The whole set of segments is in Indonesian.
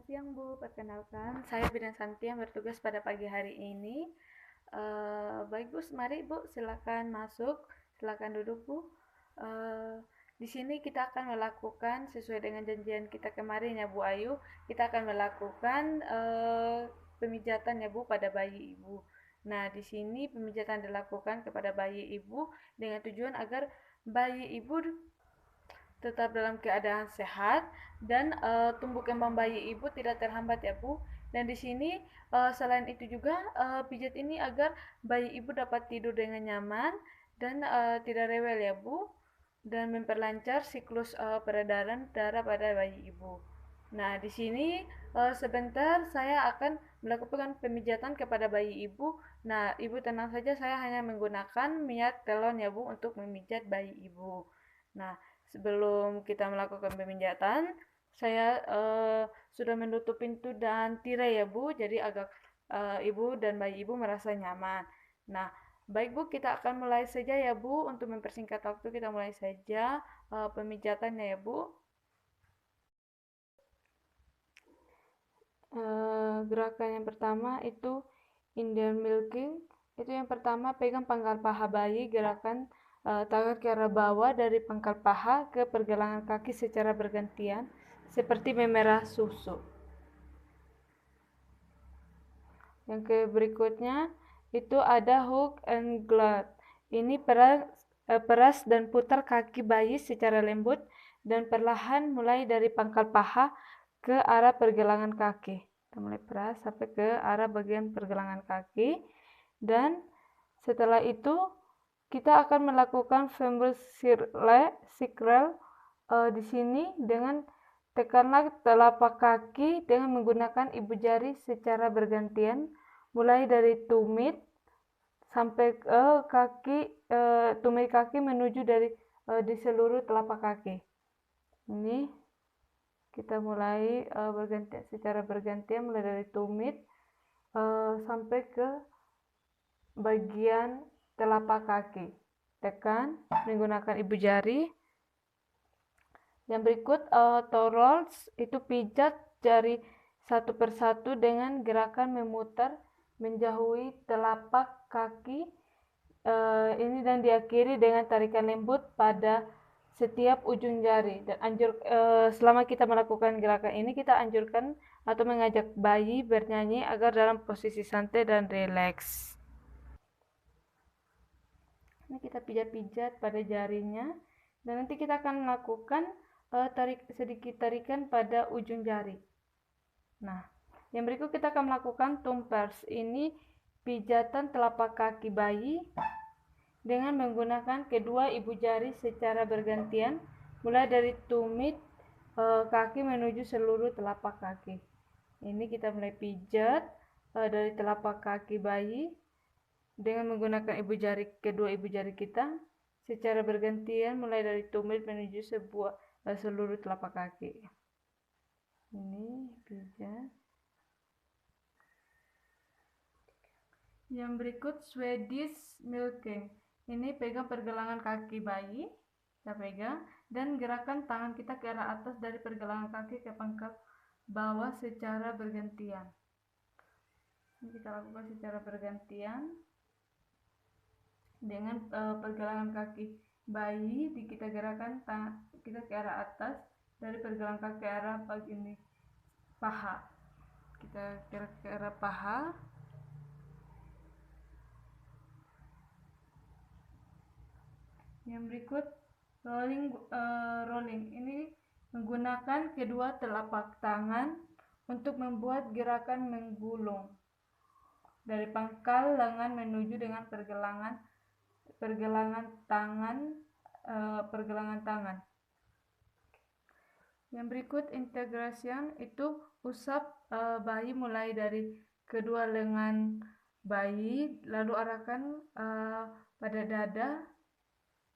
siang Bu, perkenalkan saya Bidan Santi yang bertugas pada pagi hari ini. Baik Bu, mari Bu, silakan masuk, silakan duduk Bu. Di sini kita akan melakukan sesuai dengan janjian kita kemarin ya Bu Ayu, kita akan melakukan pemijatan ya Bu pada bayi Ibu. Nah, di sini pemijatan dilakukan kepada bayi Ibu dengan tujuan agar bayi Ibu tetap dalam keadaan sehat dan tumbuh kembang bayi ibu tidak terhambat ya Bu. Dan di sini selain itu juga pijat ini agar bayi ibu dapat tidur dengan nyaman dan tidak rewel ya Bu, dan memperlancar siklus peredaran darah pada bayi ibu. Nah, di sini sebentar saya akan melakukan pemijatan kepada bayi ibu. Nah, ibu tenang saja, saya hanya menggunakan minyak telon ya Bu untuk memijat bayi ibu. Nah, sebelum kita melakukan pemijatan, saya sudah menutup pintu dan tirai ya Bu, jadi agar ibu dan bayi ibu merasa nyaman. Nah, baik Bu, kita akan mulai saja ya Bu. Untuk mempersingkat waktu, kita mulai saja pemijatannya ya Bu. Gerakan yang pertama itu Indian milking. Itu yang pertama, pegang pangkal paha bayi, gerakan tangan ke arah bawah dari pangkal paha ke pergelangan kaki secara bergantian seperti memerah susu. Yang berikutnya itu ada hook and glide. Ini peras dan putar kaki bayi secara lembut dan perlahan mulai dari pangkal paha ke arah pergelangan kaki. Kita mulai peras sampai ke arah bagian pergelangan kaki, dan setelah itu kita akan melakukan femur circle di sini dengan tekanlah telapak kaki dengan menggunakan ibu jari secara bergantian, mulai dari tumit sampai tumit kaki menuju dari di seluruh telapak kaki. Ini kita mulai secara bergantian, mulai dari tumit sampai ke bagian telapak kaki. Tekan menggunakan ibu jari. Yang berikut toe rolls, itu pijat jari satu persatu dengan gerakan memutar menjauhi telapak kaki ini, dan diakhiri dengan tarikan lembut pada setiap ujung jari. Dan selama kita melakukan gerakan ini, kita anjurkan atau mengajak bayi bernyanyi agar dalam posisi santai dan rileks. Ini kita pijat-pijat pada jarinya, dan nanti kita akan melakukan sedikit tarikan pada ujung jari. Nah, yang berikut kita akan melakukan tumpers. Ini pijatan telapak kaki bayi dengan menggunakan kedua ibu jari secara bergantian, mulai dari tumit kaki menuju seluruh telapak kaki. Ini kita mulai pijat dari telapak kaki bayi dengan menggunakan kedua ibu jari kita secara bergantian, mulai dari tumit menuju seluruh telapak kaki. Ini pijat. Yang berikut Swedish milking. Ini pegang pergelangan kaki bayi, kita pegang, dan gerakan tangan kita ke arah atas dari pergelangan kaki ke pangkal bawah secara bergantian. Ini kita lakukan secara bergantian dengan pergelangan kaki bayi kita gerakan tangan kita ke arah atas dari pergelangan kaki ke arah bagian paha. Kita gerak ke arah paha. Yang berikut rolling. Ini menggunakan kedua telapak tangan untuk membuat gerakan menggulung dari pangkal lengan menuju dengan pergelangan tangan. Yang berikut integration, itu usap bayi mulai dari kedua lengan bayi, lalu arahkan pada dada,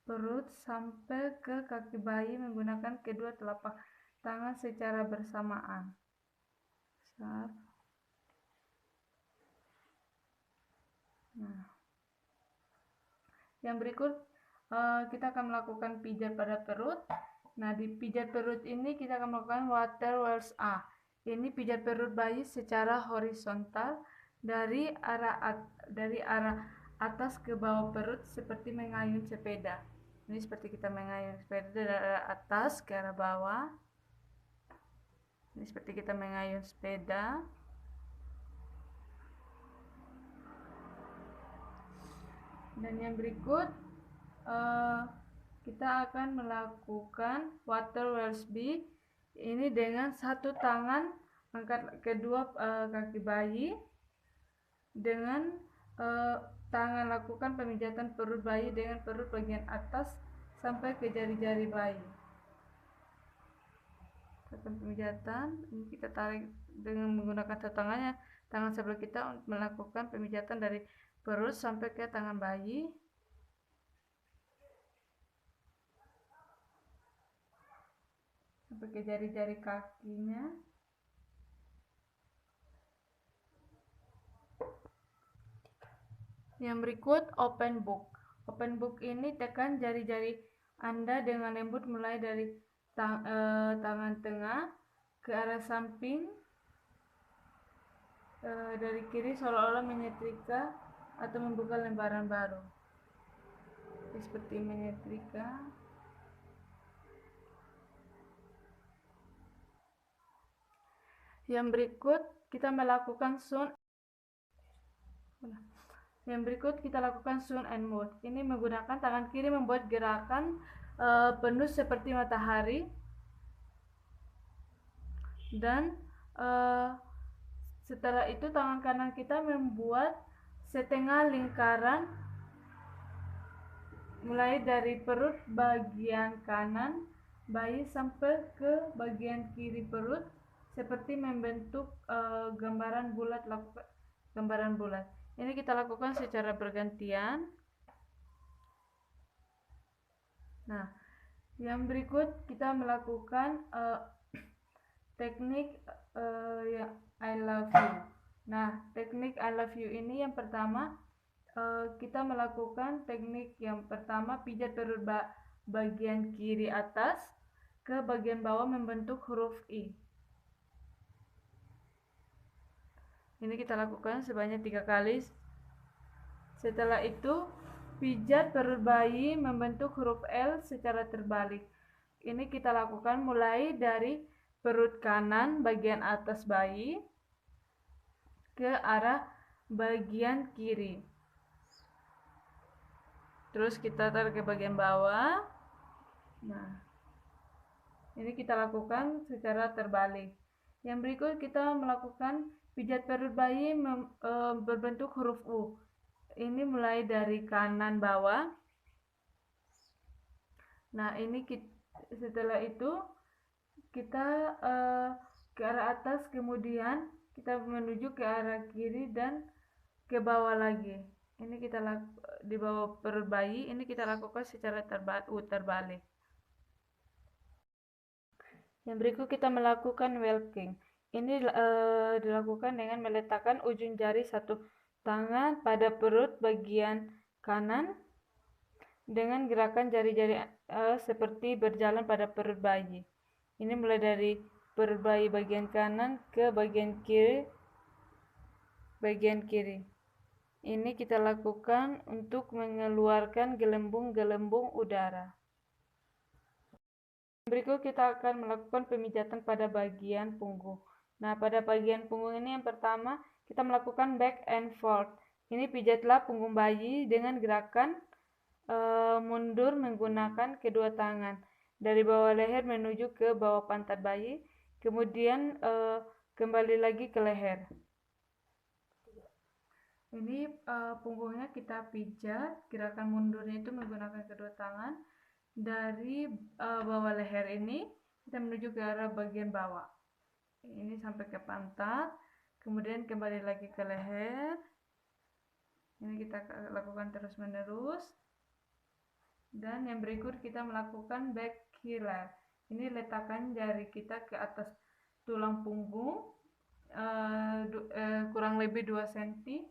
perut sampai ke kaki bayi menggunakan kedua telapak tangan secara bersamaan. Nah, yang berikut kita akan melakukan pijat pada perut. Nah, di pijat perut ini kita akan melakukan water wells A. Ini pijat perut bayi secara horizontal dari arah atas ke bawah perut seperti mengayun sepeda. Ini seperti kita mengayun sepeda dari arah atas ke arah bawah. Ini seperti kita mengayun sepeda. Dan yang berikut kita akan melakukan water Welsby ini dengan satu tangan angkat kedua kaki bayi, dengan tangan lakukan pemijatan perut bayi dengan perut bagian atas sampai ke jari-jari bayi. Pemijatan ini kita tarik dengan menggunakan satu tangannya, tangan sebelah kita untuk melakukan pemijatan dari perut sampai ke tangan bayi. Sampai ke jari-jari kakinya. Yang berikut open book. Open book ini tekan jari-jari Anda dengan lembut mulai dari tangan tengah ke arah samping, dari kiri seolah-olah menyetrika atau membuka lembaran baru. Seperti menyetrika. Yang berikut kita melakukan sound. Yang berikut kita lakukan sound and move. Ini menggunakan tangan kiri membuat gerakan penuh seperti matahari, dan setelah itu tangan kanan kita membuat setengah lingkaran mulai dari perut bagian kanan bayi sampai ke bagian kiri perut seperti membentuk gambaran bulat. Ini kita lakukan secara bergantian. Nah, yang berikut kita melakukan teknik I love you. Nah, teknik I love you ini yang pertama, kita melakukan teknik yang pertama, pijat perut bagian kiri atas ke bagian bawah membentuk huruf I. Ini kita lakukan sebanyak 3 kali. Setelah itu, pijat perut bayi membentuk huruf L secara terbalik. Ini kita lakukan mulai dari perut kanan bagian atas bayi ke arah bagian kiri. Terus kita tarik ke bagian bawah. Nah, ini kita lakukan secara terbalik. Yang berikut kita melakukan pijat perut bayi berbentuk huruf U. Ini mulai dari kanan bawah. Nah, ini setelah itu kita ke arah atas, kemudian kita menuju ke arah kiri dan ke bawah lagi. Ini kita di bawah perut bayi, ini kita lakukan secara terbalik. Yang berikut kita melakukan walking. Ini dilakukan dengan meletakkan ujung jari satu tangan pada perut bagian kanan dengan gerakan jari-jari seperti berjalan pada perut bayi. Ini mulai dari perut bayi bagian kanan ke bagian kiri. Ini kita lakukan untuk mengeluarkan gelembung-gelembung udara. Berikut kita akan melakukan pemijatan pada bagian punggung. Nah, pada bagian punggung ini yang pertama kita melakukan back and forth. Ini pijatlah punggung bayi dengan gerakan mundur menggunakan kedua tangan dari bawah leher menuju ke bawah pantat bayi, kemudian kembali lagi ke leher. Ini punggungnya kita pijat, gerakan mundurnya itu menggunakan kedua tangan dari bawah leher ini kita menuju ke arah bagian bawah. Ini sampai ke pantat, kemudian kembali lagi ke leher. Ini kita lakukan terus-menerus. Dan yang berikut kita melakukan back heel. Ini letakkan jari kita ke atas tulang punggung kurang lebih 2 cm,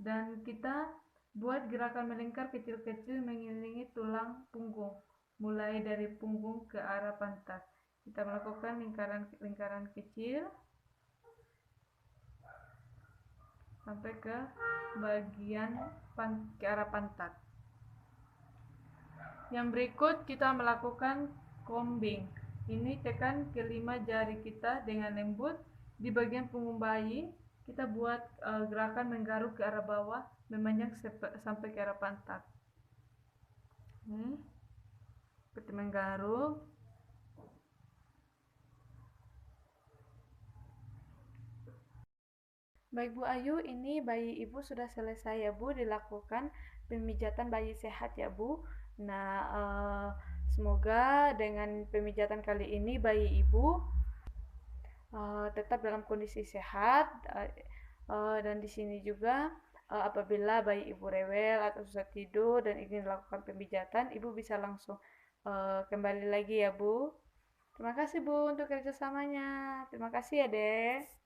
dan kita buat gerakan melingkar kecil-kecil mengelilingi tulang punggung mulai dari punggung ke arah pantat. Kita melakukan lingkaran kecil. sampai ke bagian ke arah pantat. Yang berikut kita melakukan combing. Ini tekan kelima jari kita dengan lembut di bagian punggung bayi. Kita buat gerakan menggaruk ke arah bawah, memanjang sampai ke arah pantat. Ini seperti menggaruk. Baik Bu Ayu, ini bayi Ibu sudah selesai ya Bu, dilakukan pemijatan bayi sehat ya Bu. Nah, semoga dengan pemijatan kali ini bayi Ibu tetap dalam kondisi sehat, dan di sini juga apabila bayi Ibu rewel atau susah tidur dan ingin melakukan pemijatan, Ibu bisa langsung kembali lagi ya Bu. Terima kasih Bu untuk kerjasamanya. Terima kasih ya Dek.